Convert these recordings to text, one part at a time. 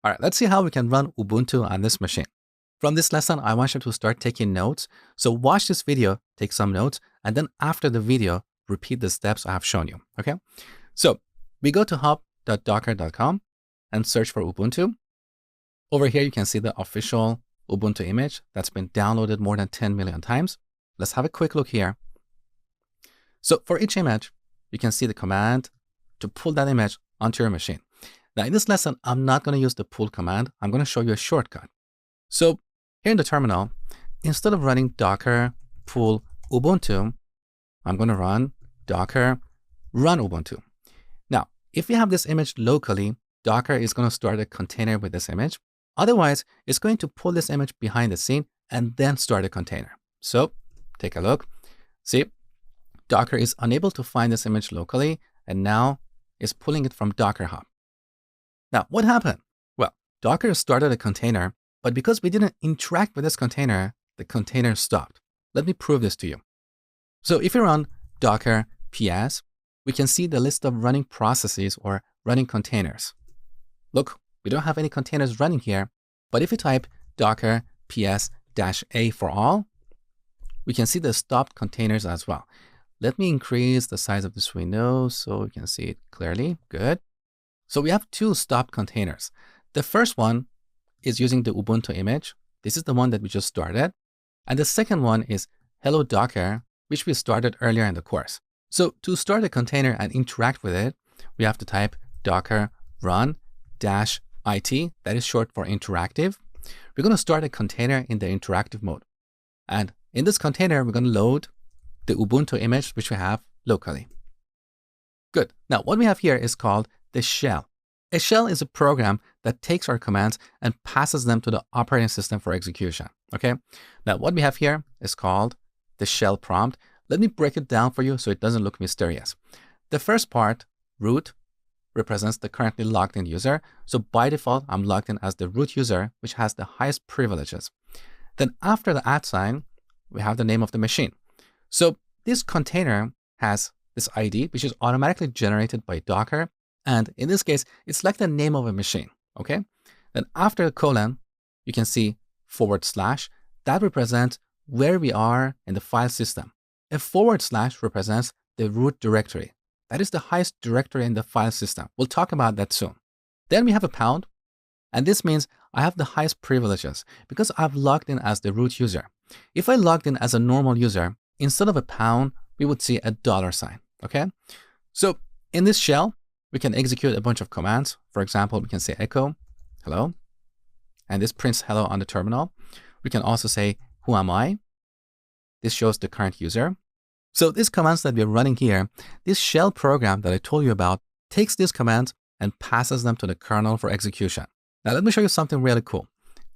All right, let's see how we can run Ubuntu on this machine. From this lesson, I want you to start taking notes. So watch this video, take some notes, and then after the video, repeat the steps I have shown you, okay? So we go to hub.docker.com and search for Ubuntu. Over here, you can see the official Ubuntu image that's been downloaded more than 10 million times. Let's have a quick look here. So for each image, you can see the command to pull that image onto your machine. Now in this lesson, I'm not going to use the pull command. I'm going to show you a shortcut. So here in the terminal, instead of running docker pull Ubuntu, I'm going to run docker run Ubuntu. Now, if you have this image locally, Docker is going to start a container with this image. Otherwise, it's going to pull this image behind the scene and then start a container. So take a look. See, Docker is unable to find this image locally and now is pulling it from Docker Hub. Now, what happened? Well, Docker started a container, but because we didn't interact with this container, the container stopped. Let me prove this to you. So if you run docker ps, we can see the list of running processes or running containers. Look, we don't have any containers running here, but if you type docker ps-a for all, we can see the stopped containers as well. Let me increase the size of this window so you can see it clearly. Good. So we have two stopped containers. The first one is using the Ubuntu image. This is the one that we just started. And the second one is Hello Docker, which we started earlier in the course. So to start a container and interact with it, we have to type docker run -it. That is short for interactive. We're going to start a container in the interactive mode. And in this container, we're going to load the Ubuntu image, which we have locally. Good. Now, what we have here is called the shell. A shell is a program that takes our commands and passes them to the operating system for execution. Okay. Now, what we have here is called the shell prompt. Let me break it down for you so it doesn't look mysterious. The first part, root, represents the currently logged in user. So by default, I'm logged in as the root user, which has the highest privileges. Then after the @ we have the name of the machine. So this container has this ID, which is automatically generated by Docker. And in this case, it's like the name of a machine, okay? Then after the colon, you can see /. That represents where we are in the file system. A / represents the root directory. That is the highest directory in the file system. We'll talk about that soon. Then we have a £, and this means I have the highest privileges because I've logged in as the root user. If I logged in as a normal user, instead of a £, we would see a $, okay? So in this shell, we can execute a bunch of commands. For example, we can say echo hello, and this prints hello on the terminal. We can also say who am I? This shows the current user. So these commands that we're running here, this shell program that I told you about takes these commands and passes them to the kernel for execution. Now let me show you something really cool.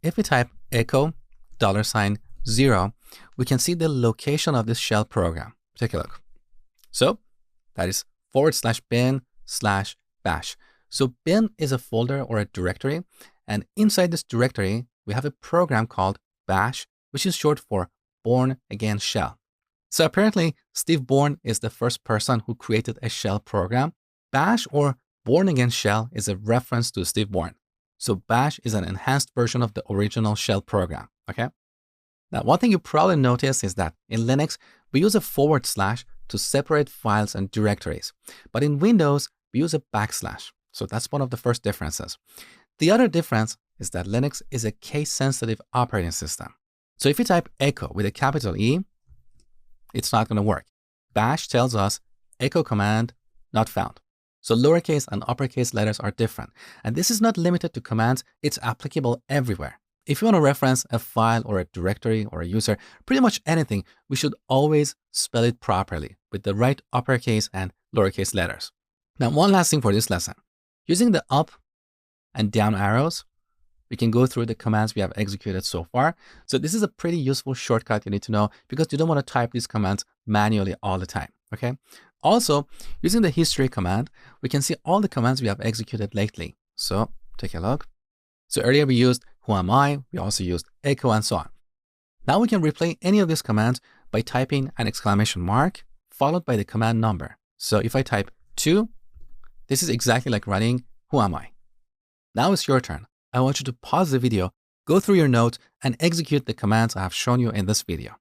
If we type echo $0, we can see the location of this shell program. Take a look. So that is /bin/bash. So bin is a folder or a directory. And inside this directory, we have a program called bash, which is short for Born Again Shell. So apparently, Steve Bourne is the first person who created a shell program. Bash or Born Again Shell is a reference to Steve Bourne. So bash is an enhanced version of the original shell program, okay? Now, one thing you probably noticed is that in Linux, we use a / to separate files and directories. But in Windows, we use a \. So that's one of the first differences. The other difference is that Linux is a case-sensitive operating system. So if you type echo with a capital E, it's not going to work. Bash tells us echo command not found. So lowercase and uppercase letters are different. And this is not limited to commands. It's applicable everywhere. If you want to reference a file or a directory or a user, pretty much anything, we should always spell it properly with the right uppercase and lowercase letters. Now, one last thing for this lesson. Using the up and down arrows, we can go through the commands we have executed so far. So this is a pretty useful shortcut you need to know because you don't want to type these commands manually all the time, okay? Also, using the history command, we can see all the commands we have executed lately. So take a look. So earlier we used who am I, we also used echo and so on. Now we can replay any of these commands by typing an exclamation mark followed by the command number. So if I type 2, this is exactly like running who am I. Now it's your turn. I want you to pause the video, go through your notes, and execute the commands I have shown you in this video.